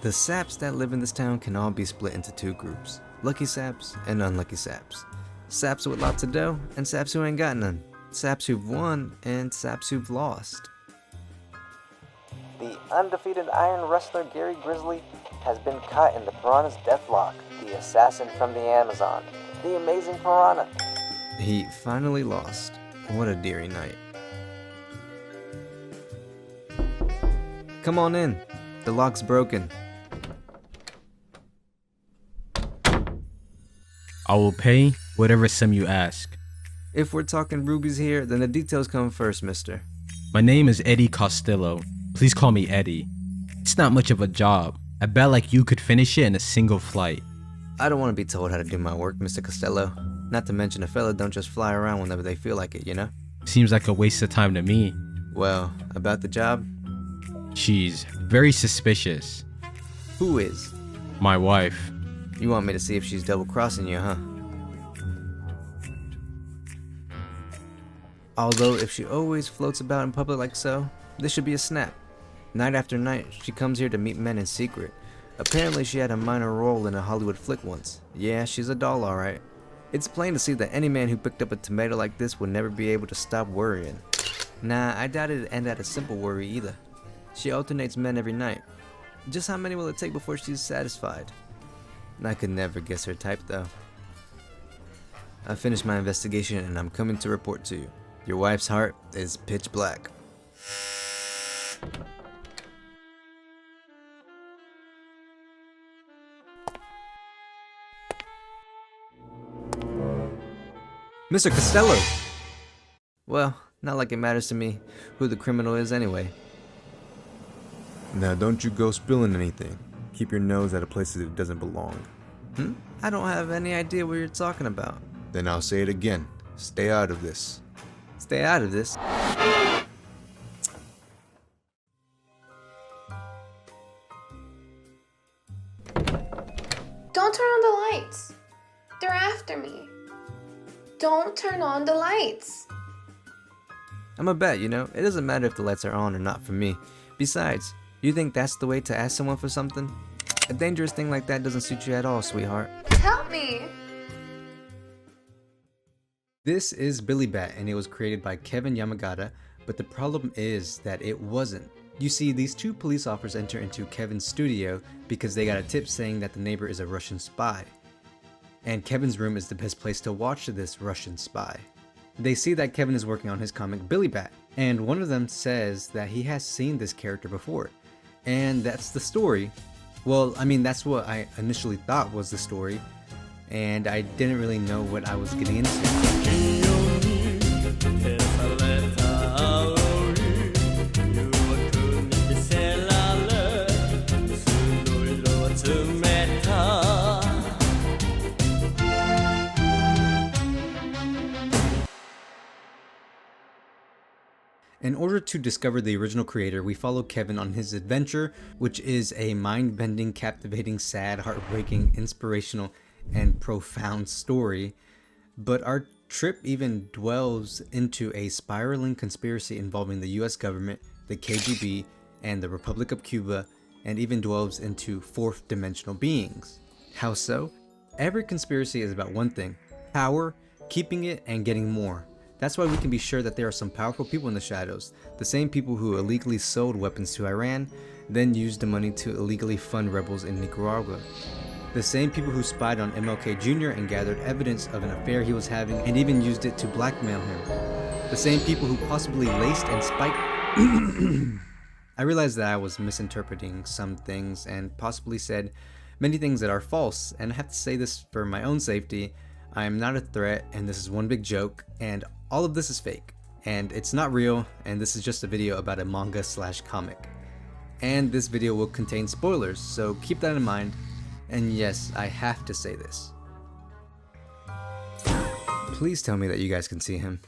The saps that live in this town can all be split into two groups: lucky saps and unlucky saps. Saps with lots of dough and saps who ain't got none. Saps who've won and saps who've lost. The undefeated Iron Wrestler Gary Grizzly has been caught in the Piranha's deathlock. The assassin from the Amazon, the amazing Piranha. He finally lost. What a deary night. Come on in. The lock's broken. I will pay whatever sum you ask. If we're talking rubies here, then the details come first, mister. My name is Eddie Costello. Please call me Eddie. It's not much of a job. I bet like you could finish it in a single flight. I don't want to be told how to do my work, Mr. Costello. Not to mention a fella don't just fly around whenever they feel like it, you know? Seems like a waste of time to me. Well, about the job? She's very suspicious. Who is? My wife. You want me to see if she's double-crossing you, huh? Although, if she always floats about in public like so, this should be a snap. Night after night, she comes here to meet men in secret. Apparently, she had a minor role in a Hollywood flick once. Yeah, she's a doll, alright. It's plain to see that any man who picked up a tomato like this would never be able to stop worrying. Nah, I doubt it'd end at a simple worry either. She alternates men every night. Just how many will it take before she's satisfied? I could never guess her type, though. I finished my investigation and I'm coming to report to you. Your wife's heart is pitch black. Mr. Costello! Well, not like it matters to me who the criminal is anyway. Now don't you go spilling anything. Keep your nose at a place that it doesn't belong. I don't have any idea what you're talking about. Then I'll say it again. Stay out of this. Stay out of this. Don't turn on the lights. They're after me. Don't turn on the lights. I'm a bet, you know, it doesn't matter if the lights are on or not for me. Besides, you think that's the way to ask someone for something? A dangerous thing like that doesn't suit you at all, sweetheart. Help me. This is Billy Bat, and it was created by Kevin Yamagata, but the problem is that it wasn't. You see, these two police officers enter into Kevin's studio because they got a tip saying that the neighbor is a Russian spy. And Kevin's room is the best place to watch this Russian spy. They see that Kevin is working on his comic Billy Bat, and one of them says that he has seen this character before. And that's the story. Well, I mean, that's what I initially thought was the story, and I didn't really know what I was getting into. In order to discover the original creator, we follow Kevin on his adventure, which is a mind-bending, captivating, sad, heartbreaking, inspirational, and profound story. But our trip even dwells into a spiraling conspiracy involving the US government, the KGB, and the Republic of Cuba, and even dwells into fourth dimensional beings. How so? Every conspiracy is about one thing: power, keeping it, and getting more. That's why we can be sure that there are some powerful people in the shadows, the same people who illegally sold weapons to Iran, then used the money to illegally fund rebels in Nicaragua. The same people who spied on MLK Jr. and gathered evidence of an affair he was having and even used it to blackmail him. The same people who possibly laced and spiked... I realized that I was misinterpreting some things and possibly said many things that are false, and I have to say this for my own safety. I am not a threat, and this is one big joke, and all of this is fake, and it's not real, and this is just a video about a manga/comic. And this video will contain spoilers, so keep that in mind. And yes, I have to say this. Please tell me that you guys can see him.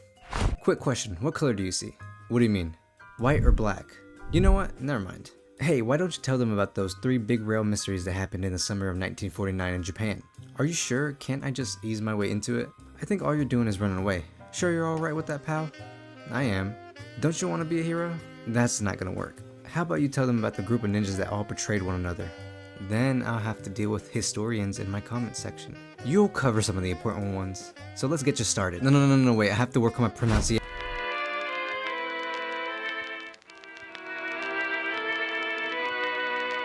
Quick question, what color do you see? What do you mean? White or black? You know what? Never mind. Hey, why don't you tell them about those 3 big rail mysteries that happened in the summer of 1949 in Japan? Are you sure? Can't I just ease my way into it? I think all you're doing is running away. Sure you're alright with that, pal? I am. Don't you want to be a hero? That's not gonna work. How about you tell them about the group of ninjas that all betrayed one another? Then I'll have to deal with historians in my comment section. You'll cover some of the important ones. So let's get you started. No, wait, I have to work on my pronunciation.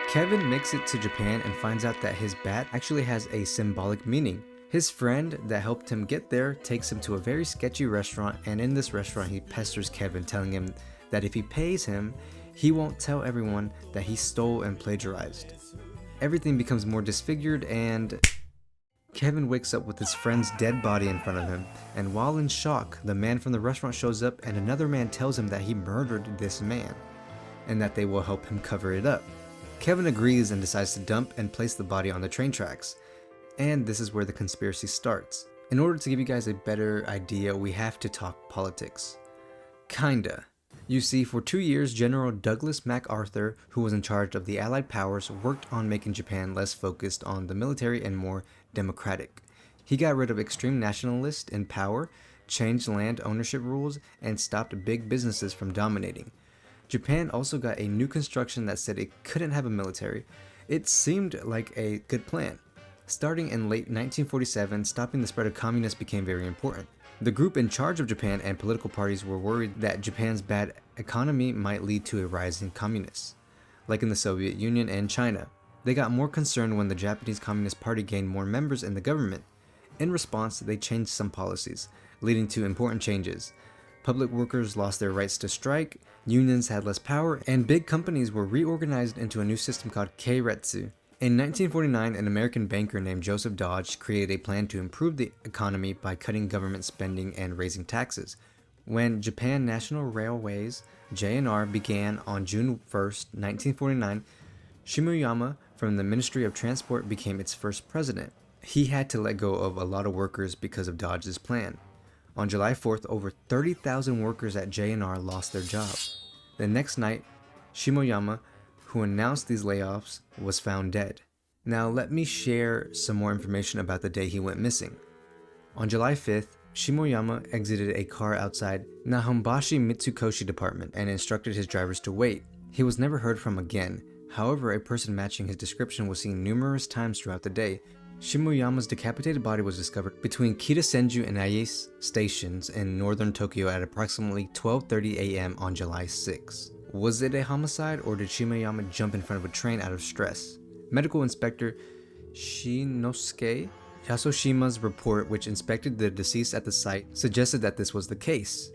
Kevin makes it to Japan and finds out that his bat actually has a symbolic meaning. His friend that helped him get there takes him to a very sketchy restaurant, and in this restaurant he pesters Kevin, telling him that if he pays him, he won't tell everyone that he stole and plagiarized. Everything becomes more disfigured, and Kevin wakes up with his friend's dead body in front of him, and while in shock, the man from the restaurant shows up and another man tells him that he murdered this man, and that they will help him cover it up. Kevin agrees and decides to dump and place the body on the train tracks. And this is where the conspiracy starts. In order to give you guys a better idea, we have to talk politics. Kinda. You see, for 2 years, General Douglas MacArthur, who was in charge of the Allied powers, worked on making Japan less focused on the military and more democratic. He got rid of extreme nationalists in power, changed land ownership rules, and stopped big businesses from dominating. Japan also got a new construction that said it couldn't have a military. It seemed like a good plan. Starting in late 1947, stopping the spread of communists became very important. The group in charge of Japan and political parties were worried that Japan's bad economy might lead to a rise in communists, like in the Soviet Union and China. They got more concerned when the Japanese Communist Party gained more members in the government. In response, they changed some policies, leading to important changes. Public workers lost their rights to strike, unions had less power, and big companies were reorganized into a new system called Keiretsu. In 1949, an American banker named Joseph Dodge created a plan to improve the economy by cutting government spending and raising taxes. When Japan National Railways, JNR, began on June 1st, 1949, Shimoyama from the Ministry of Transport became its first president. He had to let go of a lot of workers because of Dodge's plan. On July 4th, over 30,000 workers at JNR lost their job. The next night, Shimoyama, who announced these layoffs, was found dead. Now let me share some more information about the day he went missing. On July 5th, Shimoyama exited a car outside Nahombashi Mitsukoshi department and instructed his drivers to wait. He was never heard from again. However, a person matching his description was seen numerous times throughout the day. Shimoyama's decapitated body was discovered between Kitasenju and Ayase stations in northern Tokyo at approximately 12:30 a.m. on July 6. Was it a homicide, or did Shimoyama jump in front of a train out of stress? Medical Inspector Shinosuke Yasoshima's report, which inspected the deceased at the site, suggested that this was the case.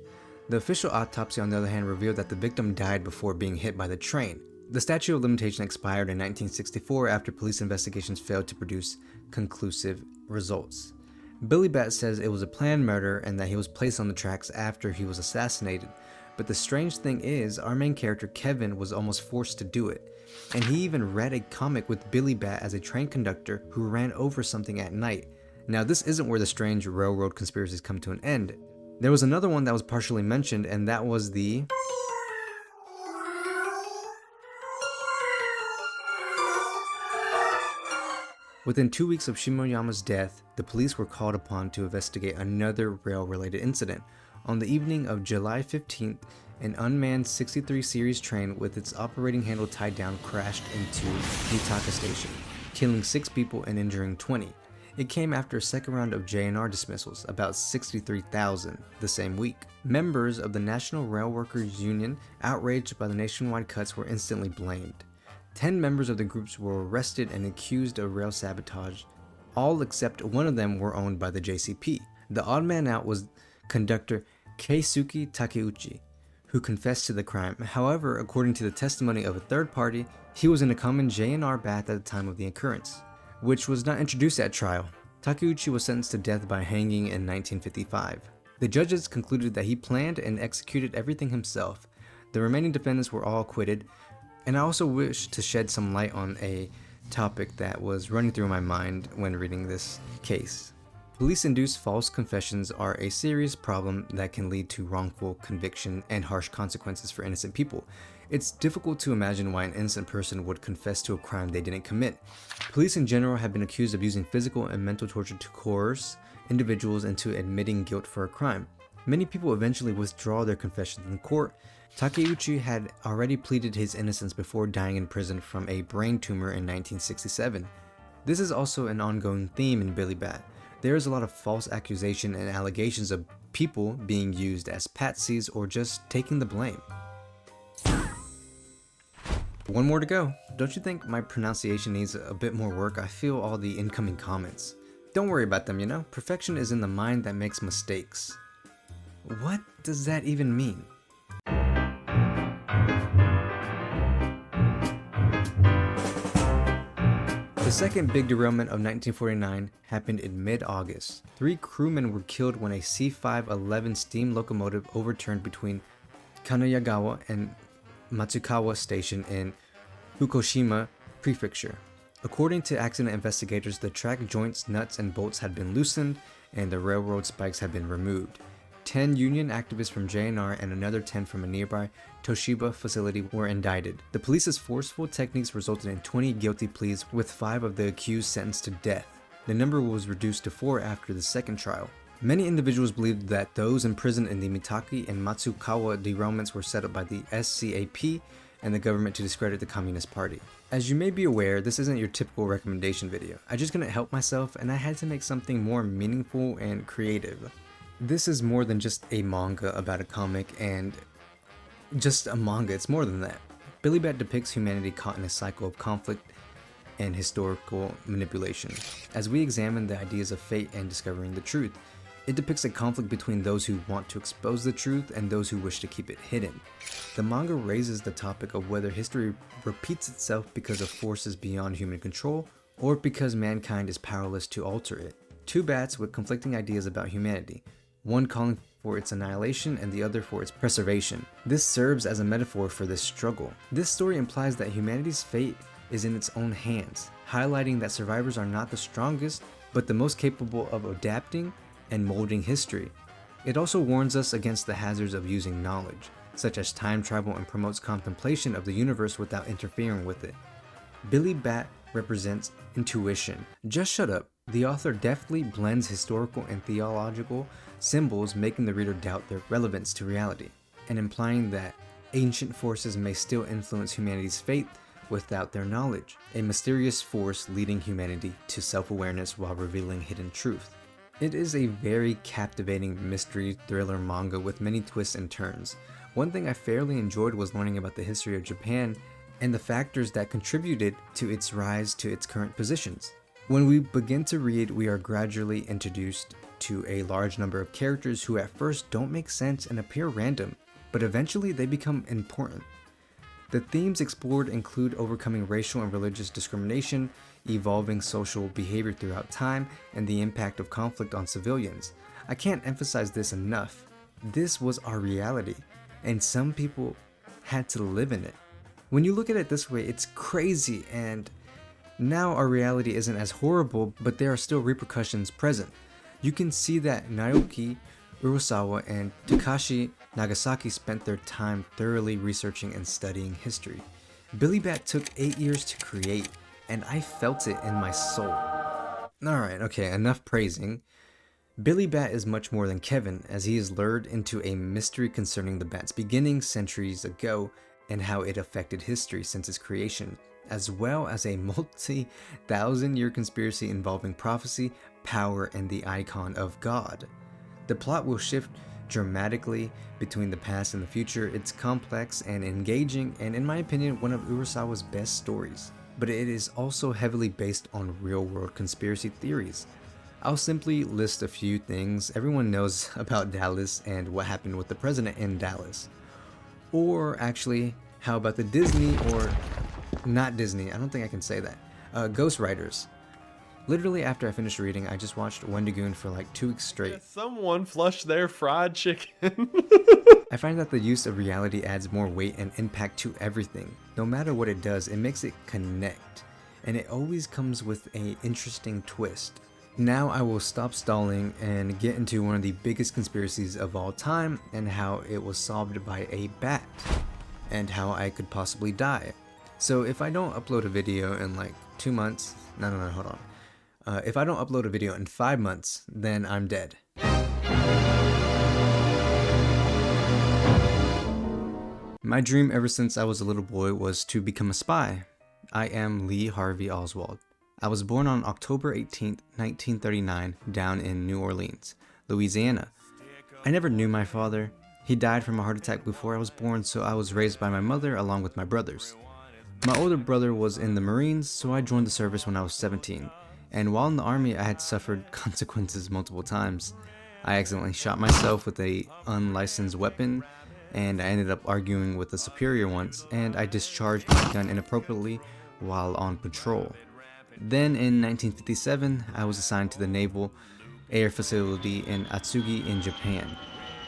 The official autopsy, on the other hand, revealed that the victim died before being hit by the train. The statute of limitation expired in 1964 after police investigations failed to produce conclusive results. Billy Bat says it was a planned murder and that he was placed on the tracks after he was assassinated. But the strange thing is, our main character Kevin was almost forced to do it. And he even read a comic with Billy Bat as a train conductor who ran over something at night. Now this isn't where the strange railroad conspiracies come to an end. There was another one that was partially mentioned, and that was the Within 2 weeks of Shimoyama's death, the police were called upon to investigate another rail-related incident. On the evening of July 15th, an unmanned 63 series train with its operating handle tied down crashed into Mitaka Station, killing 6 people and injuring 20. It came after a second round of JNR dismissals, about 63,000, the same week. Members of the National Rail Workers Union, outraged by the nationwide cuts, were instantly blamed. 10 members of the groups were arrested and accused of rail sabotage. All except one of them were owned by the JCP. The odd man out was conductor Keisuke Takeuchi, who confessed to the crime. However, according to the testimony of a third party, he was in a common JNR bath at the time of the occurrence, which was not introduced at trial. Takeuchi was sentenced to death by hanging in 1955. The judges concluded that he planned and executed everything himself. The remaining defendants were all acquitted. And I also wish to shed some light on a topic that was running through my mind when reading this case. Police-induced false confessions are a serious problem that can lead to wrongful conviction and harsh consequences for innocent people. It's difficult to imagine why an innocent person would confess to a crime they didn't commit. Police in general have been accused of using physical and mental torture to coerce individuals into admitting guilt for a crime. Many people eventually withdraw their confessions in court, Takeuchi had already pleaded his innocence before dying in prison from a brain tumor in 1967. This is also an ongoing theme in Billy Bat. There is a lot of false accusation and allegations of people being used as patsies or just taking the blame. One more to go. Don't you think my pronunciation needs a bit more work? I feel all the incoming comments. Don't worry about them, you know? Perfection is in the mind that makes mistakes. What does that even mean? The second big derailment of 1949 happened in mid-August. 3 crewmen were killed when a C511 steam locomotive overturned between Kanayagawa and Matsukawa Station in Fukushima Prefecture. According to accident investigators, the track joints, nuts, and bolts had been loosened and the railroad spikes had been removed. 10 union activists from JNR and another 10 from a nearby Toshiba facility were indicted. The police's forceful techniques resulted in 20 guilty pleas, with 5 of the accused sentenced to death. The number was reduced to 4 after the second trial. Many individuals believed that those imprisoned in the Mitaka and Matsukawa derailments were set up by the SCAP and the government to discredit the Communist Party. As you may be aware, this isn't your typical recommendation video. I just couldn't help myself and I had to make something more meaningful and creative. This is more than just a manga about a comic and just a manga, it's more than that. Billy Bat depicts humanity caught in a cycle of conflict and historical manipulation. As we examine the ideas of fate and discovering the truth, it depicts a conflict between those who want to expose the truth and those who wish to keep it hidden. The manga raises the topic of whether history repeats itself because of forces beyond human control or because mankind is powerless to alter it. 2 bats with conflicting ideas about humanity, one calling for its annihilation and the other for its preservation. This serves as a metaphor for this struggle. This story implies that humanity's fate is in its own hands, highlighting that survivors are not the strongest, but the most capable of adapting and molding history. It also warns us against the hazards of using knowledge, such as time travel, and promotes contemplation of the universe without interfering with it. Billy Bat represents intuition. Just shut up. The author deftly blends historical and theological symbols, making the reader doubt their relevance to reality, and implying that ancient forces may still influence humanity's fate without their knowledge, a mysterious force leading humanity to self-awareness while revealing hidden truth. It is a very captivating mystery thriller manga with many twists and turns. One thing I fairly enjoyed was learning about the history of Japan and the factors that contributed to its rise to its current positions. When we begin to read, we are gradually introduced to a large number of characters who at first don't make sense and appear random, but eventually they become important. The themes explored include overcoming racial and religious discrimination, evolving social behavior throughout time, and the impact of conflict on civilians. I can't emphasize this enough. This was our reality, and some people had to live in it. When you look at it this way, it's crazy, and now our reality isn't as horrible, but there are still repercussions present. You can see that Naoki, Urasawa, and Takashi Nagasaki spent their time thoroughly researching and studying history. Billy Bat took 8 years to create, and I felt it in my soul. Alright, okay, enough praising. Billy Bat is much more than Kevin, as he is lured into a mystery concerning the bat's beginning centuries ago and how it affected history since its creation, as well as a multi-thousand-year conspiracy involving prophecy, power, and the icon of God. The plot will shift dramatically between the past and the future. It's complex and engaging, and in my opinion, one of Urasawa's best stories. But it is also heavily based on real-world conspiracy theories. I'll simply list a few things everyone knows about Dallas and what happened with the president in Dallas. Or actually, how about the Disney, or not Disney, I don't think I can say that, Ghost Riders. Literally after I finished reading, I just watched Wendigoon for like 2 weeks straight. Someone flushed their fried chicken. I find that the use of reality adds more weight and impact to everything. No matter what it does, it makes it connect. And it always comes with an interesting twist. Now I will stop stalling and get into one of the biggest conspiracies of all time, and how it was solved by a bat, and how I could possibly die. So if I don't upload a video in like 2 months, hold on. If I don't upload a video in 5 months, then I'm dead. My dream ever since I was a little boy was to become a spy. I am Lee Harvey Oswald. I was born on October 18th, 1939, down in New Orleans, Louisiana. I never knew my father. He died from a heart attack before I was born, so I was raised by my mother along with my brothers. My older brother was in the Marines, so I joined the service when I was 17. And while in the army, I had suffered consequences multiple times. I accidentally shot myself with a unlicensed weapon, and I ended up arguing with a superior once, and I discharged my gun inappropriately while on patrol. Then in 1957, I was assigned to the Naval Air Facility in Atsugi in Japan.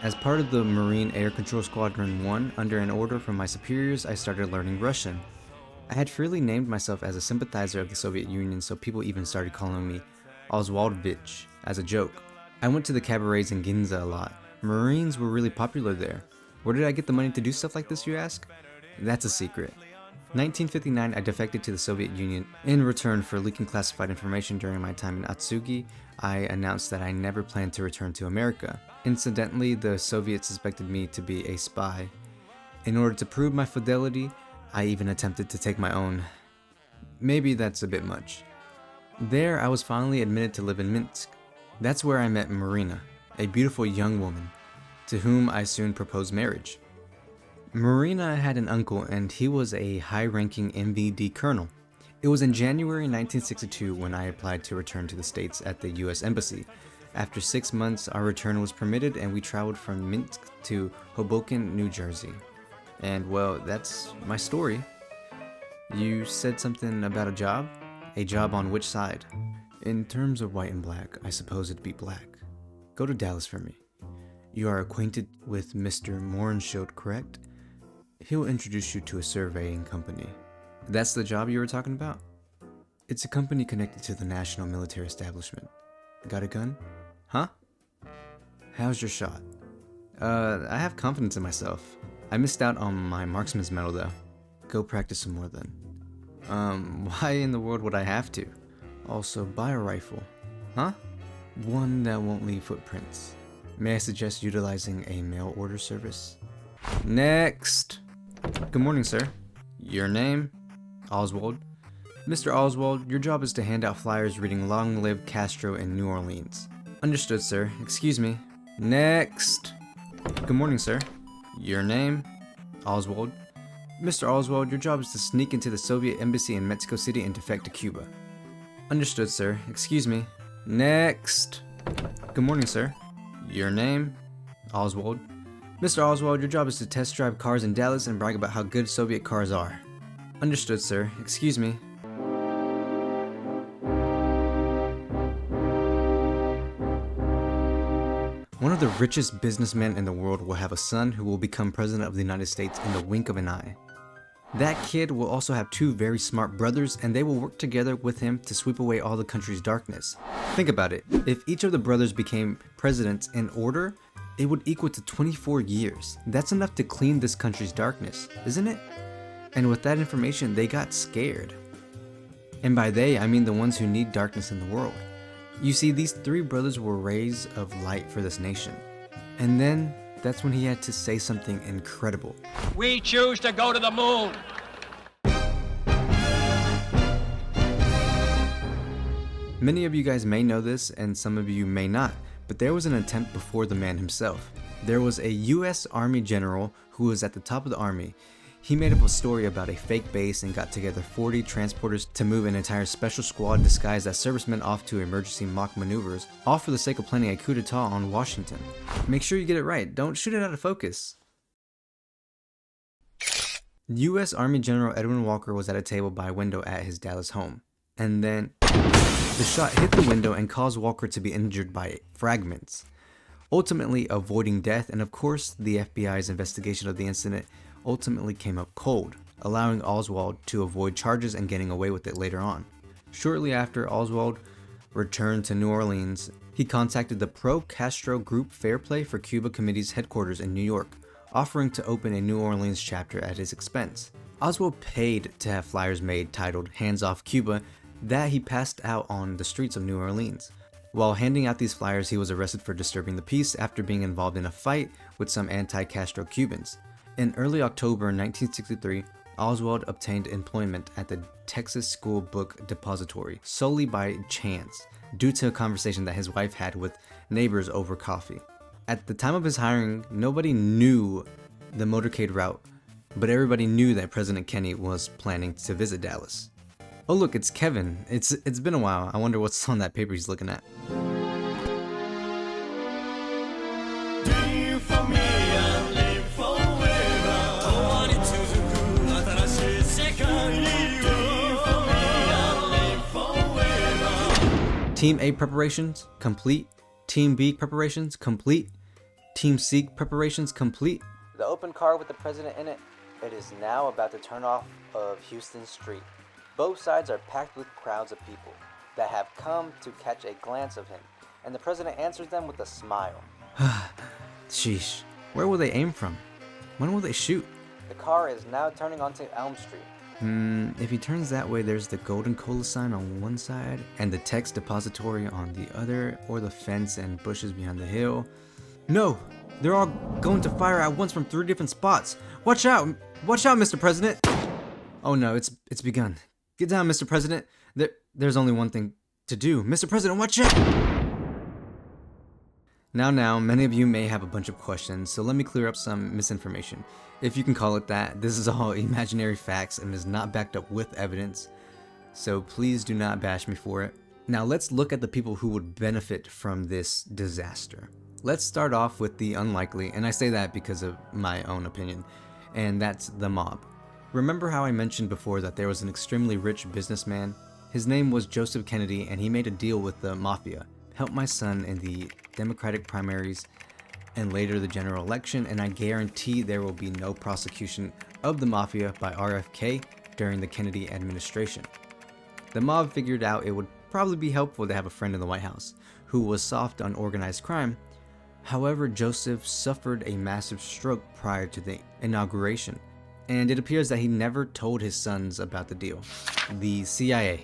As part of the Marine Air Control Squadron 1, under an order from my superiors, I started learning Russian. I had freely named myself as a sympathizer of the Soviet Union, so people even started calling me Oswaldovich as a joke. I went to the cabarets in Ginza a lot. Marines were really popular there. Where did I get the money to do stuff like this, you ask? That's a secret. 1959, I defected to the Soviet Union. In return for leaking classified information during my time in Atsugi, I announced that I never planned to return to America. Incidentally, the Soviets suspected me to be a spy. In order to prove my fidelity, I even attempted to take my own. Maybe that's a bit much. There, I was finally admitted to live in Minsk. That's where I met Marina, a beautiful young woman, to whom I soon proposed marriage. Marina had an uncle, and he was a high-ranking MVD colonel. It was in January 1962 when I applied to return to the States at the US Embassy. After 6 months, our return was permitted, and we traveled from Minsk to Hoboken, New Jersey. And well, that's my story. You said something about a job? A job on which side? In terms of white and black, I suppose it'd be black. Go to Dallas for me. You are acquainted with Mr. Morenschild, correct? He'll introduce you to a surveying company. That's the job you were talking about? It's a company connected to the national military establishment. Got a gun? Huh? How's your shot? I have confidence in myself. I missed out on my marksman's medal though. Go practice some more then. Why in the world would I have to? Also, buy a rifle. Huh? One that won't leave footprints. May I suggest utilizing a mail order service? Next! Good morning, sir. Your name? Oswald. Mr. Oswald, your job is to hand out flyers reading "Long Live Castro" in New Orleans. Understood, sir. Excuse me. Next! Good morning, sir. Your name? Oswald. Mr. Oswald, your job is to sneak into the Soviet embassy in Mexico City and defect to Cuba. Understood, sir. Excuse me. Next! Good morning, sir. Your name? Oswald. Mr. Oswald, your job is to test drive cars in Dallas and brag about how good Soviet cars are. Understood, sir. Excuse me. One of the richest businessmen in the world will have a son who will become president of the United States in the wink of an eye. That kid will also have two very smart brothers, and they will work together with him to sweep away all the country's darkness. Think about it. If each of the brothers became presidents in order, it would equal to 24 years. That's enough to clean this country's darkness, isn't it? And with that information, they got scared. And by they, I mean the ones who need darkness in the world. You see, these three brothers were rays of light for this nation. And then, that's when he had to say something incredible. We choose to go to the moon. Many of you guys may know this, and some of you may not, but there was an attempt before the man himself. There was a US Army general who was at the top of the army. He made up a story about a fake base and got together 40 transporters to move an entire special squad disguised as servicemen off to emergency mock maneuvers, all for the sake of planning a coup d'etat on Washington. Make sure you get it right, don't shoot it out of focus. US Army General Edwin Walker was at a table by a window at his Dallas home. And then, the shot hit the window and caused Walker to be injured by fragments, ultimately avoiding death, and of course, the FBI's investigation of the incident ultimately came up cold, allowing Oswald to avoid charges and getting away with it later on. Shortly after Oswald returned to New Orleans, he contacted the pro-Castro group Fair Play for Cuba Committee's headquarters in New York, offering to open a New Orleans chapter at his expense. Oswald paid to have flyers made titled "Hands Off Cuba" that he passed out on the streets of New Orleans. While handing out these flyers, he was arrested for disturbing the peace after being involved in a fight with some anti-Castro Cubans. In early October 1963, Oswald obtained employment at the Texas School Book Depository solely by chance, due to a conversation that his wife had with neighbors over coffee. At the time of his hiring, nobody knew the motorcade route, but everybody knew that President Kennedy was planning to visit Dallas. Oh look, it's Kevin. It's been a while. I wonder what's on that paper he's looking at. Team A preparations complete. Team B preparations complete. Team C preparations complete. The open car with the president in it. It is now about to turn off of Houston Street. Both sides are packed with crowds of people that have come to catch a glance of him, and the president answers them with a smile. Sheesh. Where will they aim from? When will they shoot? The car is now turning onto Elm Street. If he turns that way, there's the Golden Cola sign on one side and the Text Depository on the other, or the fence and bushes behind the hill. No! They're all going to fire at once from 3 different spots. Watch out! Watch out, Mr. President! Oh no, it's begun. Get down, Mr. President. There's only one thing to do. Mr. President, watch out! Now, many of you may have a bunch of questions, so let me clear up some misinformation. If you can call it that, this is all imaginary facts and is not backed up with evidence, so please do not bash me for it. Now let's look at the people who would benefit from this disaster. Let's start off with the unlikely, and I say that because of my own opinion, and that's the mob. Remember how I mentioned before that there was an extremely rich businessman? His name was Joseph Kennedy, and he made a deal with the mafia. Help my son in the Democratic primaries and later the general election, and I guarantee there will be no prosecution of the mafia by RFK during the Kennedy administration. The mob figured out it would probably be helpful to have a friend in the White House who was soft on organized crime. However, Joseph suffered a massive stroke prior to the inauguration, and it appears that he never told his sons about the deal. The CIA.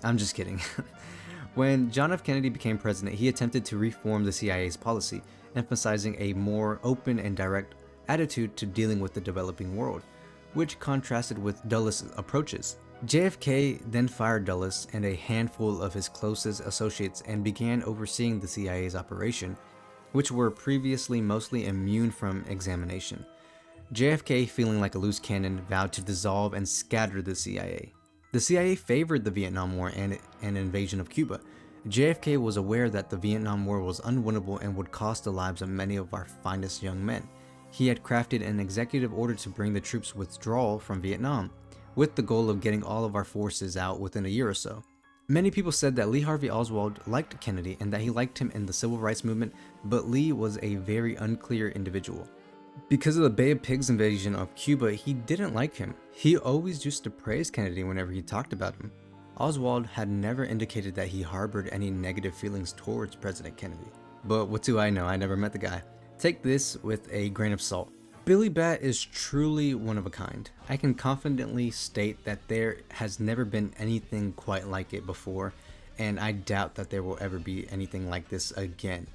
I'm just kidding. When John F. Kennedy became president, he attempted to reform the CIA's policy, emphasizing a more open and direct attitude to dealing with the developing world, which contrasted with Dulles' approaches. JFK then fired Dulles and a handful of his closest associates and began overseeing the CIA's operation, which were previously mostly immune from examination. JFK, feeling like a loose cannon, vowed to dissolve and scatter the CIA. The CIA favored the Vietnam War and an invasion of Cuba. JFK was aware that the Vietnam War was unwinnable and would cost the lives of many of our finest young men. He had crafted an executive order to bring the troops' withdrawal from Vietnam, with the goal of getting all of our forces out within a year or so. Many people said that Lee Harvey Oswald liked Kennedy and that he liked him in the civil rights movement, but Lee was a very unclear individual. Because of the Bay of Pigs invasion of Cuba, he didn't like him. He always used to praise Kennedy whenever he talked about him. Oswald had never indicated that he harbored any negative feelings towards President Kennedy. But what do I know? I never met the guy. Take this with a grain of salt. Billy Bat is truly one of a kind. I can confidently state that there has never been anything quite like it before, and I doubt that there will ever be anything like this again.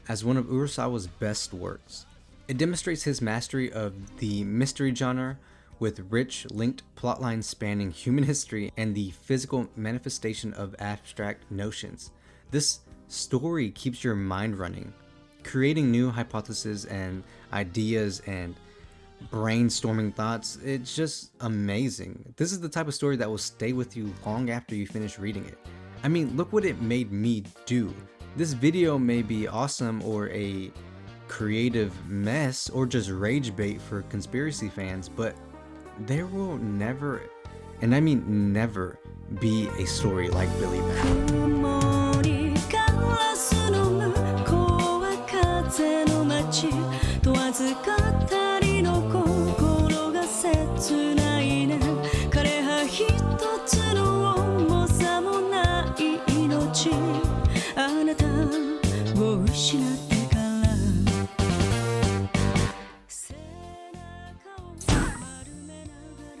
As one of Urasawa's best works, it demonstrates his mastery of the mystery genre with rich, linked plotlines spanning human history and the physical manifestation of abstract notions. This story keeps your mind running, creating new hypotheses and ideas and brainstorming thoughts. It's just amazing. This is the type of story that will stay with you long after you finish reading it. I mean, look what it made me do. This video may be awesome or a creative mess or just rage bait for conspiracy fans, but there will never, and I mean never, be a story like Billy Bat.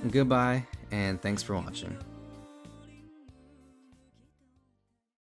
Goodbye, and thanks for watching.